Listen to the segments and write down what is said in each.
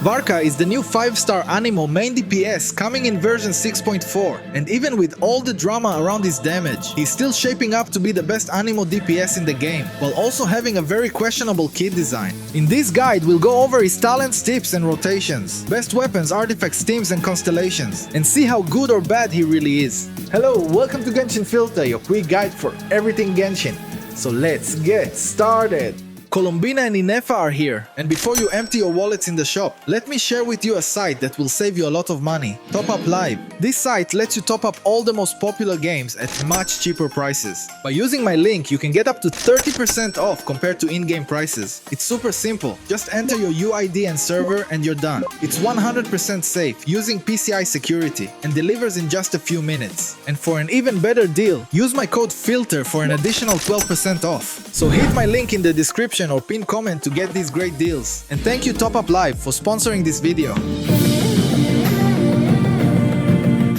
Varka is the new 5-star Anemo main DPS coming in version 6.4, and even with all the drama around his damage, he's still shaping up to be the best Anemo DPS in the game, while also having a very questionable kit design. In this guide, we'll go over his talents, tips and rotations, best weapons, artifacts, teams and constellations, and see how good or bad he really is. Hello, welcome to Genshin Filter, your quick guide for everything Genshin. So let's get started! Columbina and Inefa are here, and before you empty your wallets in the shop, let me share with you a site that will save you a lot of money, Top Up Live. This site lets you top up all the most popular games at much cheaper prices. By using my link, you can get up to 30% off compared to in-game prices. It's super simple, just enter your UID and server and you're done. It's 100% safe, using PCI security, and delivers in just a few minutes. And for an even better deal, use my code FILTER for an additional 12% off. So hit my link in the description or pinned comment to get these great deals. And thank you Top Up Live for sponsoring this video.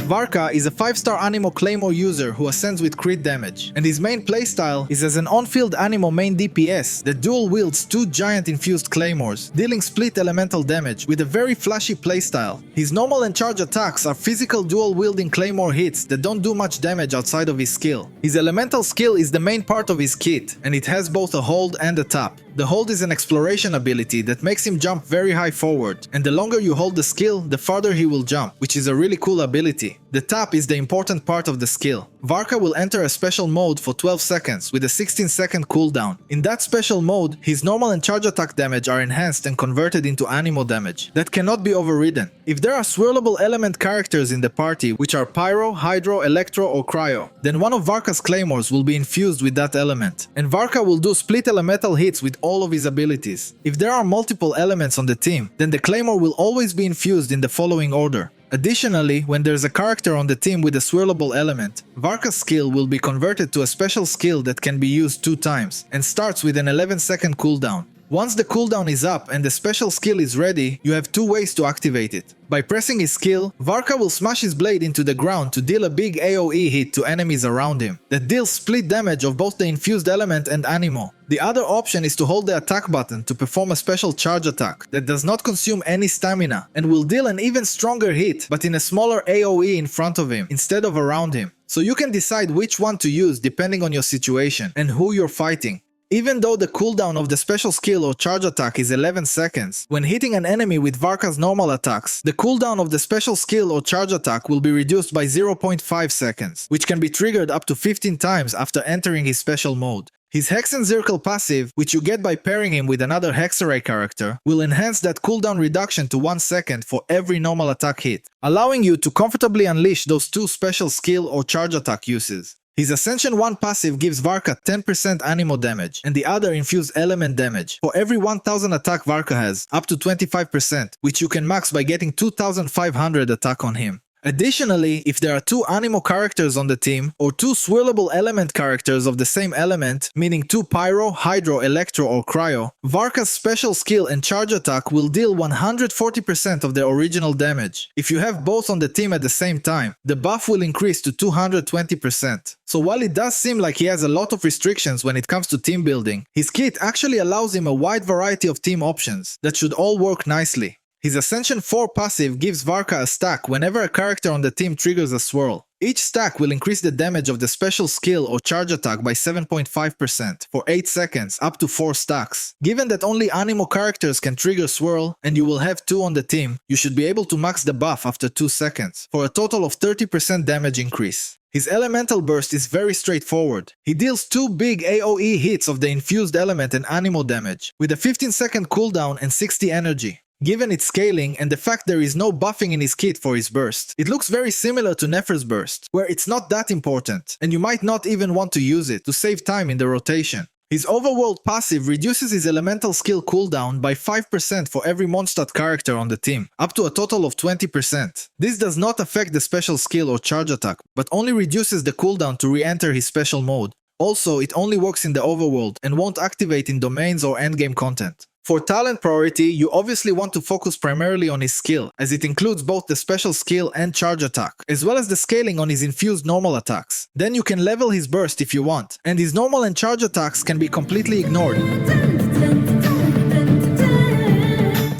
Varka is a 5-star Anemo Claymore user who ascends with crit damage, and his main playstyle is as an on-field Anemo main DPS that dual wields 2 giant infused claymores, dealing split elemental damage with a very flashy playstyle. His normal and charge attacks are physical dual-wielding claymore hits that don't do much damage outside of his skill. His elemental skill is the main part of his kit, and it has both a hold and a tap. The hold is an exploration ability that makes him jump very high forward, and the longer you hold the skill, the farther he will jump, which is a really cool ability. The tap is the important part of the skill. Varka will enter a special mode for 12 seconds with a 16-second cooldown. In that special mode, his normal and charge attack damage are enhanced and converted into Anemo damage that cannot be overridden. If there are swirlable element characters in the party which are Pyro, Hydro, Electro or Cryo, then one of Varka's claymores will be infused with that element, and Varka will do split elemental hits with all of his abilities. If there are multiple elements on the team, then the claymore will always be infused in the following order. Additionally, when there's a character on the team with a swirlable element, Varka's skill will be converted to a special skill that can be used 2 times and starts with an 11-second cooldown. Once the cooldown is up and the special skill is ready, you have 2 ways to activate it. By pressing his skill, Varka will smash his blade into the ground to deal a big AoE hit to enemies around him that deals split damage of both the infused element and Anemo. The other option is to hold the attack button to perform a special charge attack that does not consume any stamina and will deal an even stronger hit but in a smaller AoE in front of him instead of around him. So you can decide which one to use depending on your situation and who you're fighting. Even though the cooldown of the special skill or charge attack is 11 seconds, when hitting an enemy with Varka's normal attacks, the cooldown of the special skill or charge attack will be reduced by 0.5 seconds, which can be triggered up to 15 times after entering his special mode. His Hex and Circle passive, which you get by pairing him with another Hexarray character, will enhance that cooldown reduction to 1 second for every normal attack hit, allowing you to comfortably unleash those 2 special skill or charge attack uses. His Ascension 1 passive gives Varka 10% Anemo damage and the other infused element damage for every 1000 attack Varka has, up to 25%, which you can max by getting 2500 attack on him. Additionally, if there are 2 Anemo characters on the team, or 2 swirlable element characters of the same element, meaning 2 Pyro, Hydro, Electro or Cryo, Varka's special skill and charge attack will deal 140% of the original damage. If you have both on the team at the same time, the buff will increase to 220%. So while it does seem like he has a lot of restrictions when it comes to team building, his kit actually allows him a wide variety of team options that should all work nicely. His Ascension 4 passive gives Varka a stack whenever a character on the team triggers a swirl. Each stack will increase the damage of the special skill or charge attack by 7.5% for 8 seconds up to 4 stacks. Given that only Anemo characters can trigger swirl and you will have 2 on the team, you should be able to max the buff after 2 seconds for a total of 30% damage increase. His elemental burst is very straightforward. He deals 2 big AoE hits of the infused element and Anemo damage with a 15-second cooldown and 60 energy. Given its scaling and the fact there is no buffing in his kit for his burst, it looks very similar to Nefer's burst, where it's not that important, and you might not even want to use it to save time in the rotation. His Overworld passive reduces his elemental skill cooldown by 5% for every Mondstadt character on the team, up to a total of 20%. This does not affect the special skill or charge attack, but only reduces the cooldown to re-enter his special mode. Also, it only works in the Overworld and won't activate in domains or endgame content. For talent priority, you obviously want to focus primarily on his skill, as it includes both the special skill and charge attack, as well as the scaling on his infused normal attacks. Then you can level his burst if you want, and his normal and charge attacks can be completely ignored.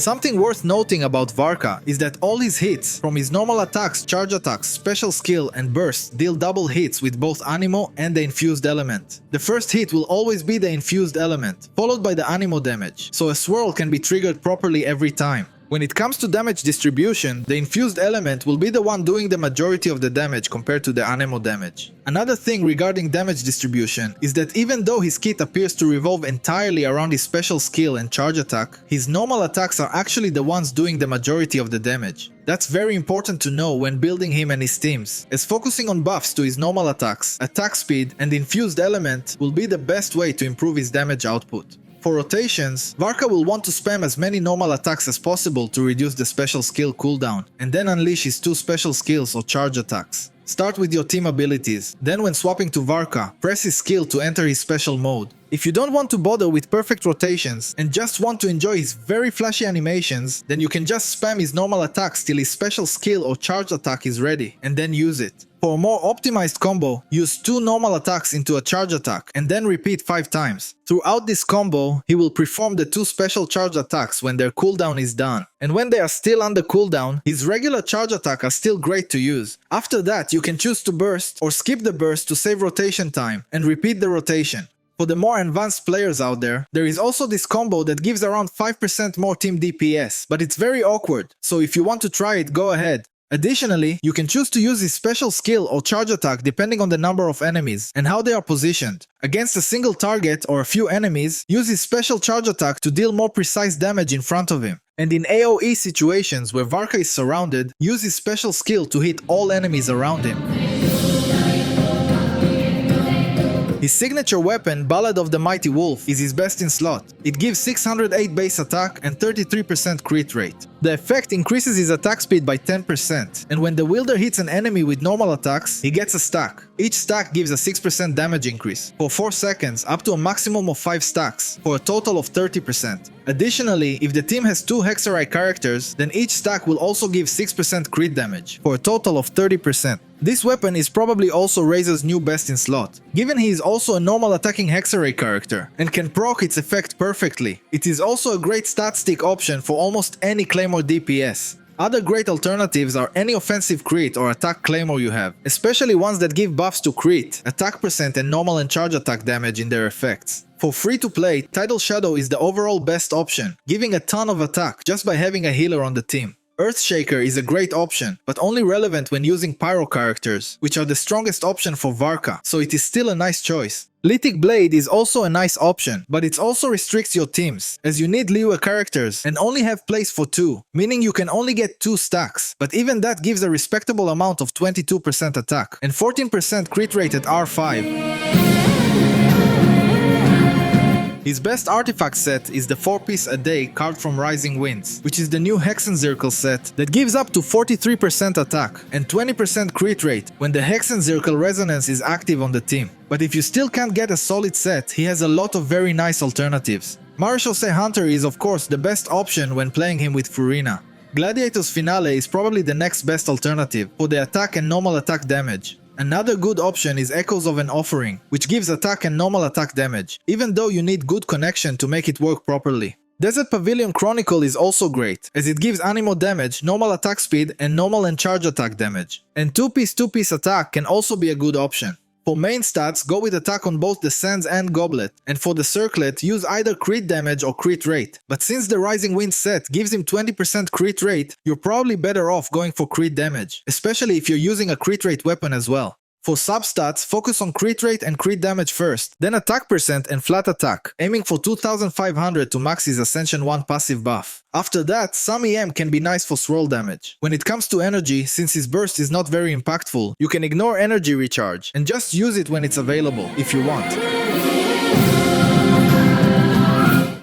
Something worth noting about Varka is that all his hits, from his normal attacks, charge attacks, special skill and bursts, deal double hits with both Anemo and the infused element. The first hit will always be the infused element, followed by the Anemo damage, so a swirl can be triggered properly every time. When it comes to damage distribution, the infused element will be the one doing the majority of the damage compared to the Anemo damage. Another thing regarding damage distribution is that even though his kit appears to revolve entirely around his special skill and charge attack, his normal attacks are actually the ones doing the majority of the damage. That's very important to know when building him and his teams, as focusing on buffs to his normal attacks, attack speed, and infused element will be the best way to improve his damage output. For rotations, Varka will want to spam as many normal attacks as possible to reduce the special skill cooldown, and then unleash his 2 special skills or charge attacks. Start with your team abilities, then when swapping to Varka, press his skill to enter his special mode. If you don't want to bother with perfect rotations and just want to enjoy his very flashy animations, then you can just spam his normal attacks till his special skill or charge attack is ready, and then use it. For a more optimized combo, use 2 normal attacks into a charge attack and then repeat 5 times. Throughout this combo, he will perform the 2 special charge attacks when their cooldown is done. And when they are still under cooldown, his regular charge attack are still great to use. After that, you can choose to burst or skip the burst to save rotation time and repeat the rotation. For the more advanced players out there is also this combo that gives around 5% more team DPS, but it's very awkward, so if you want to try it, go ahead. Additionally, you can choose to use his special skill or charge attack depending on the number of enemies and how they are positioned. Against a single target or a few enemies, use his special charge attack to deal more precise damage in front of him. And in AoE situations where Varka is surrounded, use his special skill to hit all enemies around him. His signature weapon, Ballad of the Mighty Wolf, is his best in slot. It gives 608 base attack and 33% crit rate. The effect increases his attack speed by 10%, and when the wielder hits an enemy with normal attacks, he gets a stack. Each stack gives a 6% damage increase, for 4 seconds up to a maximum of 5 stacks, for a total of 30%. Additionally, if the team has 2 Hexarite characters, then each stack will also give 6% crit damage, for a total of 30%. This weapon is probably also Razor's new best in slot, given he is also a normal attacking Hexarite character, and can proc its effect perfectly. It is also a great stat stick option for almost any Claymore DPS. Other great alternatives are any offensive crit or attack Claymore you have, especially ones that give buffs to crit, attack percent and normal and charge attack damage in their effects. For free-to-play, Tidal Shadow is the overall best option, giving a ton of attack just by having a healer on the team. Earthshaker is a great option, but only relevant when using Pyro characters, which are the strongest option for Varka, so it is still a nice choice. Lithic Blade is also a nice option, but it also restricts your teams, as you need Liyue characters and only have place for 2, meaning you can only get 2 stacks, but even that gives a respectable amount of 22% attack and 14% crit rate at R5. His best artifact set is the 4-piece A Day card from Rising Winds, which is the new Hexenzirkel set that gives up to 43% attack and 20% crit rate when the Hexenzirkel resonance is active on the team. But if you still can't get a solid set, he has a lot of very nice alternatives. Marechaussee Hunter is of course the best option when playing him with Furina. Gladiator's Finale is probably the next best alternative for the attack and normal attack damage. Another good option is Echoes of an Offering, which gives attack and normal attack damage, even though you need good connection to make it work properly. Desert Pavilion Chronicle is also great, as it gives Anemo damage, normal attack speed, and normal and charge attack damage. And 2-piece attack can also be a good option. For main stats, go with attack on both the Sands and Goblet, and for the Circlet, use either crit damage or crit rate. But since the Rising Wind set gives him 20% crit rate, you're probably better off going for crit damage, especially if you're using a crit rate weapon as well. For substats, focus on crit rate and crit damage first, then attack percent and flat attack, aiming for 2500 to max his Ascension 1 passive buff. After that, some EM can be nice for swirl damage. When it comes to energy, since his burst is not very impactful, you can ignore energy recharge and just use it when it's available, if you want.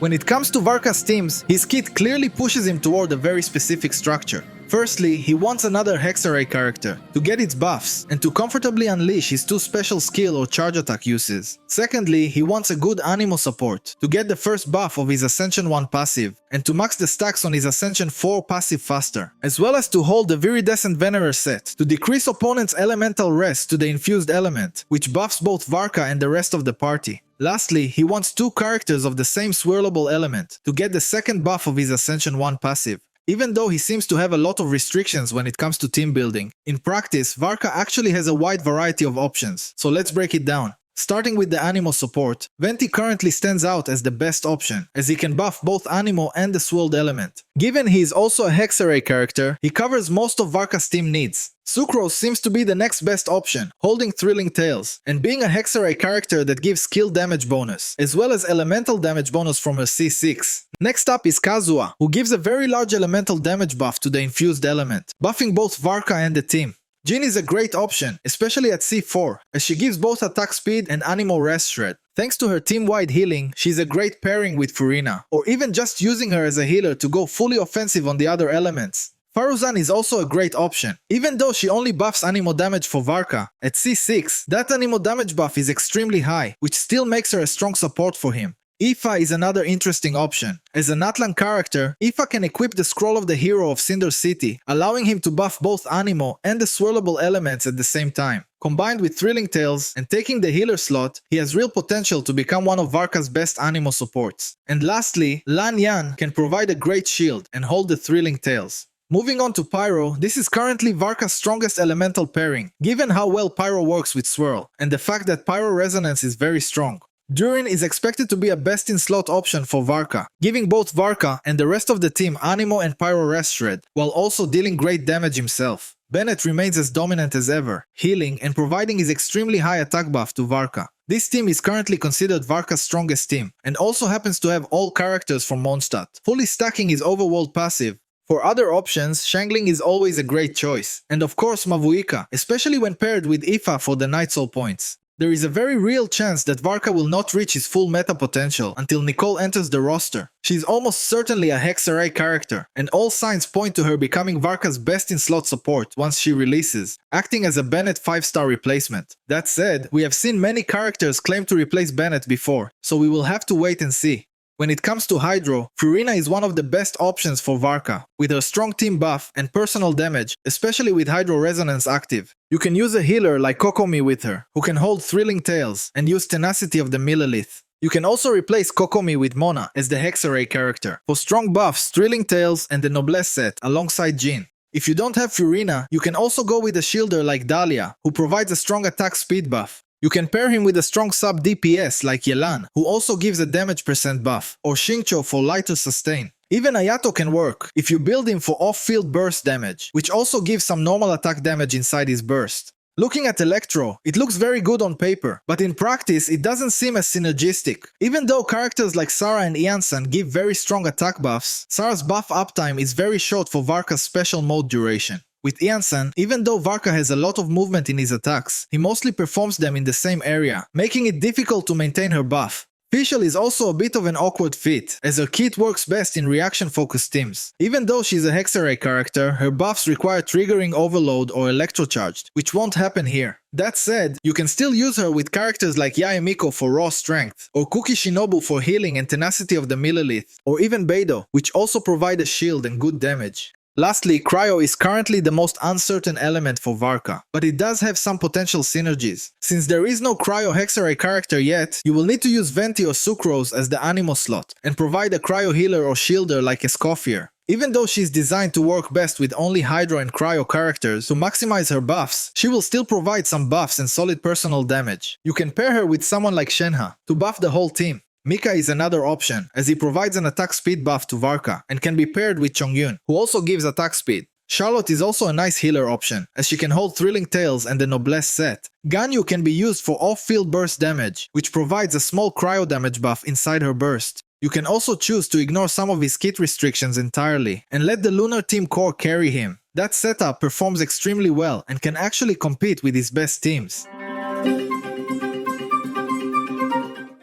When it comes to Varka's teams, his kit clearly pushes him toward a very specific structure. Firstly, he wants another Hexarite character to get its buffs and to comfortably unleash his 2 special skill or charge attack uses. Secondly, he wants a good Anemo support to get the first buff of his Ascension 1 passive and to max the stacks on his Ascension 4 passive faster, as well as to hold the Viridescent Venerer set to decrease opponent's elemental rest to the infused element, which buffs both Varka and the rest of the party. Lastly, he wants 2 characters of the same swirlable element to get the second buff of his Ascension 1 passive. Even though he seems to have a lot of restrictions when it comes to team building, in practice, Varka actually has a wide variety of options, so let's break it down. Starting with the Anemo support, Venti currently stands out as the best option, as he can buff both Anemo and the swirled element. Given he is also a Hexarray character, he covers most of Varka's team needs. Sucrose seems to be the next best option, holding Thrilling Tales, and being a Hexarray character that gives skill damage bonus, as well as elemental damage bonus from her C6. Next up is Kazuha, who gives a very large elemental damage buff to the infused element, buffing both Varka and the team. Jin is a great option, especially at C4, as she gives both attack speed and Anemo Rest Shred. Thanks to her team-wide healing, she's a great pairing with Furina, or even just using her as a healer to go fully offensive on the other elements. Faruzan is also a great option, even though she only buffs Anemo damage for Varka. At C6, that Anemo damage buff is extremely high, which still makes her a strong support for him. Aoife is another interesting option. As an Atlan character, Aoife can equip the Scroll of the Hero of Cinder City, allowing him to buff both Anemo and the swirlable elements at the same time. Combined with Thrilling Tales and taking the healer slot, he has real potential to become one of Varka's best Anemo supports. And lastly, Lan Yan can provide a great shield and hold the Thrilling Tales. Moving on to Pyro, this is currently Varka's strongest elemental pairing, given how well Pyro works with Swirl, and the fact that Pyro Resonance is very strong. Durin is expected to be a best-in-slot option for Varka, giving both Varka and the rest of the team Anemo and Pyro Rest Shred, while also dealing great damage himself. Bennett remains as dominant as ever, healing and providing his extremely high attack buff to Varka. This team is currently considered Varka's strongest team, and also happens to have all characters from Mondstadt, fully stacking his overworld passive. For other options, Shangling is always a great choice, and of course Mavuika, especially when paired with Aoife for the Night Soul points. There is a very real chance that Varka will not reach his full meta potential until Nicole enters the roster. She is almost certainly a Hexarray character, and all signs point to her becoming Varka's best-in-slot support once she releases, acting as a Bennett 5-star replacement. That said, we have seen many characters claim to replace Bennett before, so we will have to wait and see. When it comes to Hydro, Furina is one of the best options for Varka, with her strong team buff and personal damage, especially with Hydro Resonance active. You can use a healer like Kokomi with her, who can hold Thrilling Tales and use Tenacity of the Millilith. You can also replace Kokomi with Mona as the Hexarray character, for strong buffs, Thrilling Tales and the Noblesse set alongside Jin. If you don't have Furina, you can also go with a shielder like Dahlia, who provides a strong attack speed buff. You can pair him with a strong sub DPS like Yelan, who also gives a damage percent buff, or Xingqiu for lighter sustain. Even Ayato can work if you build him for off-field burst damage, which also gives some normal attack damage inside his burst. Looking at Electro, it looks very good on paper, but in practice it doesn't seem as synergistic. Even though characters like Sarah and Iansan give very strong attack buffs, Sarah's buff uptime is very short for Varka's special mode duration. With Iansan, even though Varka has a lot of movement in his attacks, he mostly performs them in the same area, making it difficult to maintain her buff. Fischl is also a bit of an awkward fit, as her kit works best in reaction-focused teams. Even though she's a Hexarray character, her buffs require triggering Overload or Electrocharged, which won't happen here. That said, you can still use her with characters like Yaemiko for raw strength, or Kuki Shinobu for healing and tenacity of the Millilith, or even Beidou, which also provide a shield and good damage. Lastly, Cryo is currently the most uncertain element for Varka, but it does have some potential synergies. Since there is no Cryo Hexarray character yet, you will need to use Venti or Sucrose as the Anemo slot, and provide a Cryo healer or shielder like Escoffier. Even though she's designed to work best with only Hydro and Cryo characters to maximize her buffs, she will still provide some buffs and solid personal damage. You can pair her with someone like Shenhe to buff the whole team. Mika is another option, as he provides an attack speed buff to Varka and can be paired with Chongyun, who also gives attack speed. Charlotte is also a nice healer option, as she can hold Thrilling Tales and the Noblesse set. Ganyu can be used for off-field burst damage, which provides a small cryo damage buff inside her burst. You can also choose to ignore some of his kit restrictions entirely, and let the Lunar Team core carry him. That setup performs extremely well and can actually compete with his best teams.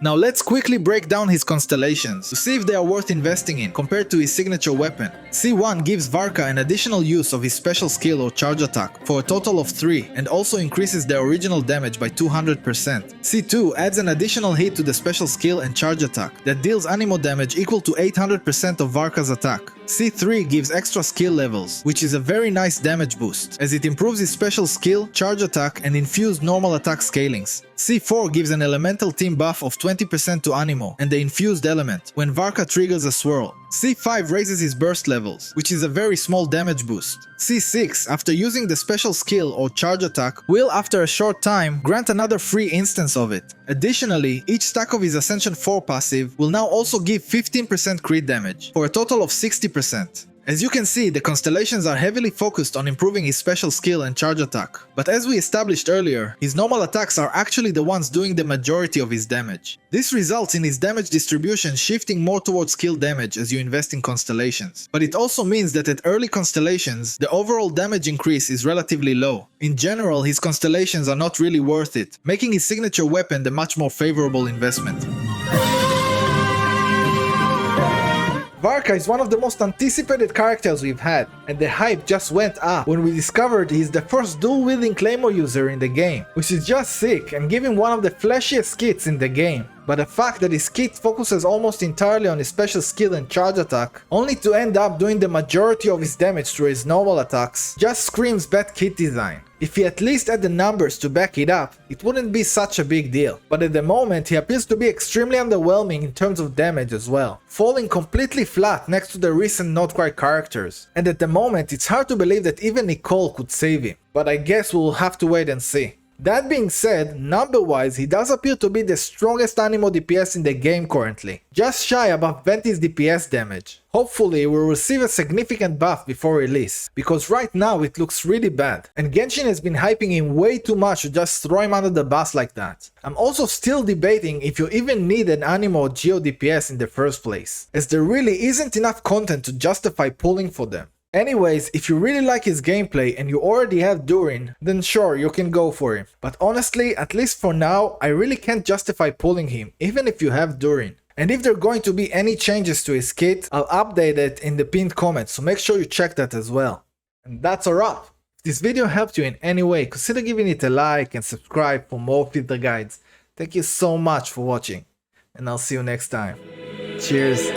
Now let's quickly break down his constellations to see if they are worth investing in compared to his signature weapon. C1 gives Varka an additional use of his special skill or charge attack for a total of 3 and also increases the original damage by 200%. C2 adds an additional hit to the special skill and charge attack that deals Anemo damage equal to 800% of Varka's attack. C3 gives extra skill levels, which is a very nice damage boost, as it improves his special skill, charge attack, and infused normal attack scalings. C4 gives an elemental team buff of 20% to Anemo and the infused element when Varka triggers a Swirl. C5 raises his burst levels, which is a very small damage boost. C6, after using the special skill or charge attack, will after a short time grant another free instance of it. Additionally, each stack of his Ascension 4 passive will now also give 15% crit damage, for a total of 60%. As you can see, the Constellations are heavily focused on improving his special skill and charge attack, but as we established earlier, his normal attacks are actually the ones doing the majority of his damage. This results in his damage distribution shifting more towards skill damage as you invest in Constellations, but it also means that at early Constellations, the overall damage increase is relatively low. In general, his Constellations are not really worth it, making his signature weapon the much more favorable investment. Varka is one of the most anticipated characters we've had, and the hype just went up when we discovered he's the first dual-wielding claymore user in the game, which is just sick and giving one of the flashiest kits in the game. But the fact that his kit focuses almost entirely on his special skill and charge attack, only to end up doing the majority of his damage through his normal attacks, just screams bad kit design. If he at least had the numbers to back it up, it wouldn't be such a big deal. But at the moment, he appears to be extremely underwhelming in terms of damage as well, falling completely flat next to the recent not quite characters. And at the moment, it's hard to believe that even Nicole could save him. But I guess we'll have to wait and see. That being said, number-wise, he does appear to be the strongest Anemo DPS in the game currently, just shy above Venti's DPS damage. Hopefully, we'll receive a significant buff before release, because right now it looks really bad, and Genshin has been hyping him way too much to just throw him under the bus like that. I'm also still debating if you even need an Anemo or Geo DPS in the first place, as there really isn't enough content to justify pulling for them. Anyways, if you really like his gameplay and you already have Durin, then sure, you can go for him. But honestly, at least for now, I really can't justify pulling him, even if you have Durin. And if there are going to be any changes to his kit, I'll update it in the pinned comment, so make sure you check that as well. And that's a wrap. If this video helped you in any way, consider giving it a like and subscribe for more filter guides. Thank you so much for watching, and I'll see you next time. Cheers.